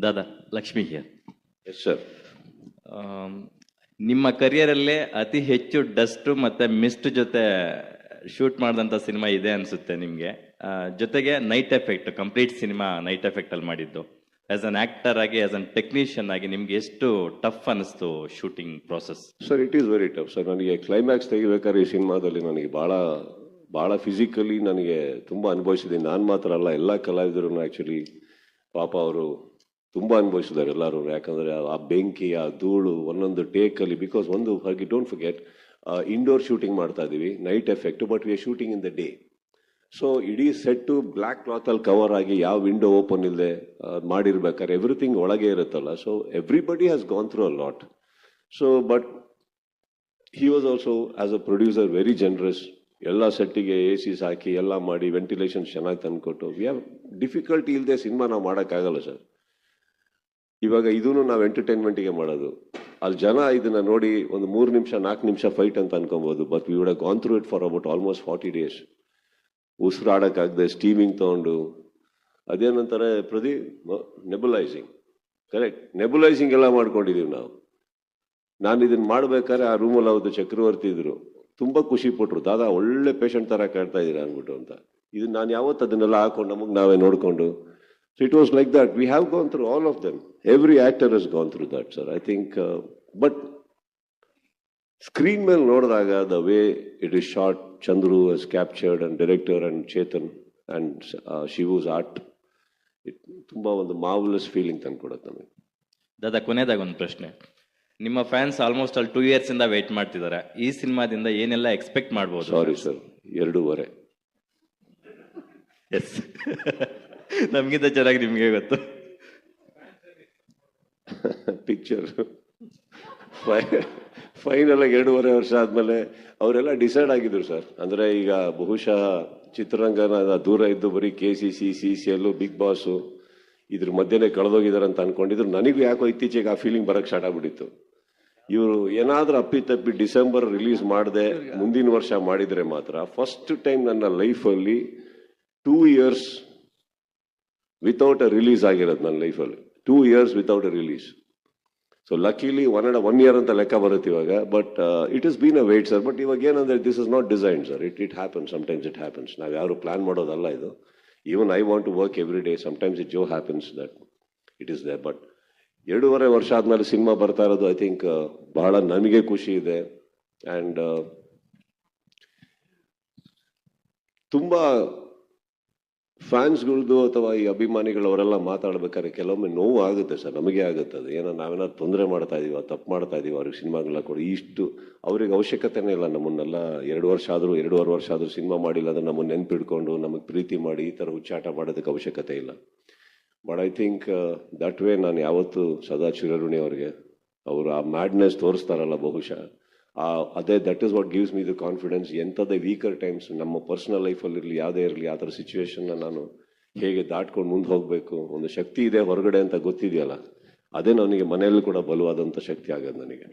Dada Lakshmi here. Yes sir. ನಿಮ್ಮ ಕರಿಯರಲ್ಲೇ ಅತಿ ಹೆಚ್ಚು ಡಸ್ಟ್ ಮತ್ತೆ ಮಿಸ್ಟ್ ಜೊತೆ ಶೂಟ್ ಮಾಡಿದಂಥ ಸಿನಿಮಾ ಇದೆ ಅನ್ಸುತ್ತೆ ನಿಮಗೆ. ಜೊತೆಗೆ night effect, complete cinema night effect ಅಲ್ಲಿ ಮಾಡಿದ್ದು. ಆಸ್ ಅನ್ ಆಕ್ಟರ್ ಆಗಿ, ಆಸ್ ಅನ್ ಟೆಕ್ನಿಷಿಯನ್ ಆಗಿ ನಿಮ್ಗೆ ಎಷ್ಟು ಟಫ್ ಅನಿಸ್ತು shooting process? Sir, it is very tough sir. ನನಗೆ ಕ್ಲೈಮ್ಯಾಕ್ಸ್ ತೆಗಿಬೇಕಾದ್ರೆ ಈ ಸಿನಿಮಾದಲ್ಲಿ ನನಗೆ ಭಾಳ ಫಿಸಿಕಲಿ ನನಗೆ ತುಂಬ ಅನುಭವಿಸಿದ್ದೀನಿ. ನಾನು ಮಾತ್ರ ಅಲ್ಲ, ಎಲ್ಲ ಕಲಾವಿದರು ಆ್ಯಕ್ಚುಲಿ ಪಾಪ ಅವರು ತುಂಬ ಅನುಭವಿಸಿದ್ದಾರೆ ಎಲ್ಲರೂ. ಯಾಕಂದರೆ ಆ ಬೆಂಕಿ, ಆ ಧೂಳು ಒಂದೊಂದು ಟೇಕಲ್ಲಿ, ಬಿಕಾಸ್ ಒಂದು ಡೋಂಟ್ ಫರ್ಗೆಟ್, ಇಂಡೋರ್ ಶೂಟಿಂಗ್ ಮಾಡ್ತಾ ಇದ್ದೀವಿ, night effect, but we are shooting in the day. So ಇಡೀ ಸೆಟ್ಟು ಬ್ಲ್ಯಾಕ್ ಕ್ಲಾತಲ್ಲಿ ಕವರ್ ಆಗಿ, ಯಾವ ವಿಂಡೋ ಓಪನ್ ಇಲ್ಲದೆ ಮಾಡಿರ್ಬೇಕಾದ್ರೆ ಎವ್ರಿಥಿಂಗ್ ಒಳಗೆ ಇರುತ್ತಲ್ಲ. So everybody has gone through a lot. So but he was also as a producer very generous. ಎಲ್ಲ ಸೆಟ್ಟಿಗೆ ACs ಹಾಕಿ ಎಲ್ಲ ಮಾಡಿ ventilation ಚೆನ್ನಾಗಿ ತಂದುಕೊಟ್ಟು, ವಿ ಹ್ಯಾವ್ ಡಿಫಿಕಲ್ಟಿ ಇಲ್ಲದೆ ಸಿನಿಮಾ ನಾವು ಮಾಡೋಕ್ಕಾಗಲ್ಲ ಸರ್. ಇವಾಗ ಇದೂ ನಾವು ಎಂಟರ್ಟೈನ್ಮೆಂಟಿಗೆ ಮಾಡೋದು. ಅಲ್ಲಿ ಜನ ಇದನ್ನ ನೋಡಿ ಒಂದು 3 ನಿಮಿಷ 4 ನಿಮಿಷ ಫೈಟ್ ಅಂತ ಅನ್ಕೊಬೋದು, but we would have gone through it for about almost 40 days. ಉಸಿರಾಡೋಕ್ಕಾಗದೆ ಸ್ಟೀಮಿಂಗ್ ತೊಗೊಂಡು, ಅದೇನಂತಾರೆ ಪ್ರದೀಪ್, ನೆಬುಲೈಸಿಂಗ್. ಕರೆಕ್ಟ್, ನೆಬುಲೈಸಿಂಗ್ ಎಲ್ಲ ಮಾಡ್ಕೊಂಡಿದ್ದೀವಿ ನಾವು. ನಾನು ಇದನ್ನ ಮಾಡ್ಬೇಕಾದ್ರೆ ಆ ರೂಮಲ್ಲಿ ಅವ್ರದ್ದು ಚಕ್ರವರ್ತಿ ಇದ್ರು, ತುಂಬ ಖುಷಿ ಪಟ್ರು, ದಾದಾ ಒಳ್ಳೆ ಪೇಷಂಟ್ ಥರ ಕಾಡ್ತಾ ಇದ್ದೀರಾ ಅಂದ್ಬಿಟ್ಟು ಅಂತ. ಇದನ್ನ ನಾನು ಯಾವತ್ತು ಅದನ್ನೆಲ್ಲ ಹಾಕೊಂಡು ನಮಗೆ ನಾವೇ ನೋಡಿಕೊಂಡು. So it was like that. We have gone through all of them. Every actor has gone through that, sir. I think, but screen ಮೇಲೆ ನೋಡಿದಾಗ the way it is shot, Chandru has captured, and director and Chetan and Shivu's art, ತುಂಬಾ ಒಂದು marvelous feeling ತಂದ್ಕೊಡುತ್ತೆ ನಮಗೆ. ದಾದಾ, ಕೊನೆಯದಾಗ ಒಂದು ಪ್ರಶ್ನೆ. ನಿಮ್ಮ fans almost ಅಲ್ಲಿ 2 years ಇಂದ ವೇಟ್ ಮಾಡ್ತಿದ್ದಾರೆ. ಈ ಸಿನಿಮಾದಿಂದ ಏನೆಲ್ಲ ಎಕ್ಸ್ಪೆಕ್ಟ್ ಮಾಡ್ಬೋದು? Sorry sir, 2.5. ಎಸ್, ನಮ್ಗಿಂತ ಚೆನ್ನಾಗಿ ನಿಮ್ಗೆ ಗೊತ್ತು. ಪಿಕ್ಚರ್ ಫೈನಲ್ ಆಗಿ 2.5 ವರ್ಷ ಆದ್ಮೇಲೆ ಅವರೆಲ್ಲ ಡಿಸೈಡ್ ಆಗಿದ್ರು ಸರ್. ಅಂದ್ರೆ ಈಗ ಬಹುಶಃ ಚಿತ್ರರಂಗನ ದೂರ ಇದ್ದು ಬರೀ KCC, CCL, ಬಿಗ್ ಬಾಸ್ ಇದ್ರ ಮಧ್ಯೆನೆ ಕಳೆದೋಗಿದಾರೆ ಅಂತ ಅನ್ಕೊಂಡಿದ್ರು. ನನಗೂ ಯಾಕೋ ಇತ್ತೀಚೆಗೆ ಆ ಫೀಲಿಂಗ್ ಬರಕ್ ಸ್ಟಾರ್ಟ್ ಆಗ್ಬಿಟ್ಟಿತ್ತು. ಇವರು ಏನಾದ್ರೂ ಅಪ್ಪಿತಪ್ಪಿ ಡಿಸೆಂಬರ್ ರಿಲೀಸ್ ಮಾಡದೆ ಮುಂದಿನ ವರ್ಷ ಮಾಡಿದ್ರೆ ಮಾತ್ರ ಫಸ್ಟ್ ಟೈಮ್ ನನ್ನ ಲೈಫಲ್ಲಿ 2 years ವಿತೌಟ್ ಅ ರಿಲೀಸ್ ಆಗಿರೋದು ನನ್ನ ಲೈಫಲ್ಲಿ. 2 years without a release. So luckily 1 year ಅಂತ ಲೆಕ್ಕ ಬರುತ್ತೆ ಇವಾಗ. But it is been a wait sir. But ಇವಾಗ ಏನಂದ್ರೆ this is not design sir. It happens, sometimes it happens. ನಾವು ಯಾರು ಪ್ಲಾನ್ ಮಾಡೋದಲ್ಲ ಇದು. Even I want to work every day. Sometimes it ಜೋ happens that it is there. But 2.5 ವರ್ಷ ಆದ್ಮೇಲೆ cinema ಬರ್ತಾ ಇರೋದು ಐ ಥಿಂಕ್ ಬಹಳ ನನಗೆ ಖುಷಿ ಇದೆ. ಆ್ಯಂಡ್ ತುಂಬಾ ಫ್ಯಾನ್ಸ್ಗಳದ್ದು ಅಥವಾ ಈ ಅಭಿಮಾನಿಗಳವರೆಲ್ಲ ಮಾತಾಡ್ಬೇಕಾದ್ರೆ ಕೆಲವೊಮ್ಮೆ ನೋವು ಆಗುತ್ತೆ ಸರ್, ನಮಗೆ ಆಗುತ್ತೆ. ಅದು ಏನೋ ನಾವೇನಾದ್ರು ತೊಂದರೆ ಮಾಡ್ತಾ ಇದೀವ, ತಪ್ಪು ಮಾಡ್ತಾ ಇದೀವಿ, ಅವ್ರಿಗೆ ಸಿನಿಮಾಗಳನ್ನ ಕೊಡಿ, ಇಷ್ಟು ಅವ್ರಿಗೆ ಅವಶ್ಯಕತೆನೇ ಇಲ್ಲ. ನಮ್ಮನ್ನೆಲ್ಲ 2.5 ವರ್ಷ ಆದ್ರೂ ಸಿನಿಮಾ ಮಾಡಿಲ್ಲ ಅಂದ್ರೆ ನಮ್ಮನ್ನು ನೆನ್ಪಿಡ್ಕೊಂಡು ನಮಗೆ ಪ್ರೀತಿ ಮಾಡಿ ಈ ಥರ ಹುಚ್ಚಾಟ ಮಾಡೋದಕ್ಕೆ ಅವಶ್ಯಕತೆ ಇಲ್ಲ. But I think that way ನಾನು ಯಾವತ್ತು ಸದಾ ಚಿರಋಣಿ ಅವ್ರಿಗೆ. ಅವರು ಆ ಮ್ಯಾಡ್ನೆಸ್ ತೋರಿಸ್ತಾರಲ್ಲ ಬಹುಶಃ ಅದೇ, that is what gives me the confidence. ಎಂಥದೇ ವೀಕರ್ ಟೈಮ್ಸ್ ನಮ್ಮ ಪರ್ಸನಲ್ ಲೈಫಲ್ಲಿ ಇರಲಿ, ಯಾವುದೇ ಇರಲಿ, ಆ ಥರ ಸಿಚುವೇಶನ್ನ ನಾನು ಹೇಗೆ ದಾಟ್ಕೊಂಡು ಮುಂದೆ ಹೋಗಬೇಕು, ಒಂದು ಶಕ್ತಿ ಇದೆ ಹೊರಗಡೆ ಅಂತ ಗೊತ್ತಿದೆಯಲ್ಲ, ಅದೇ ನನಗೆ ಮನೆಯಲ್ಲೂ ಕೂಡ ಬಲವಾದಂಥ ಶಕ್ತಿ ಆಗೋದು ನನಗೆ.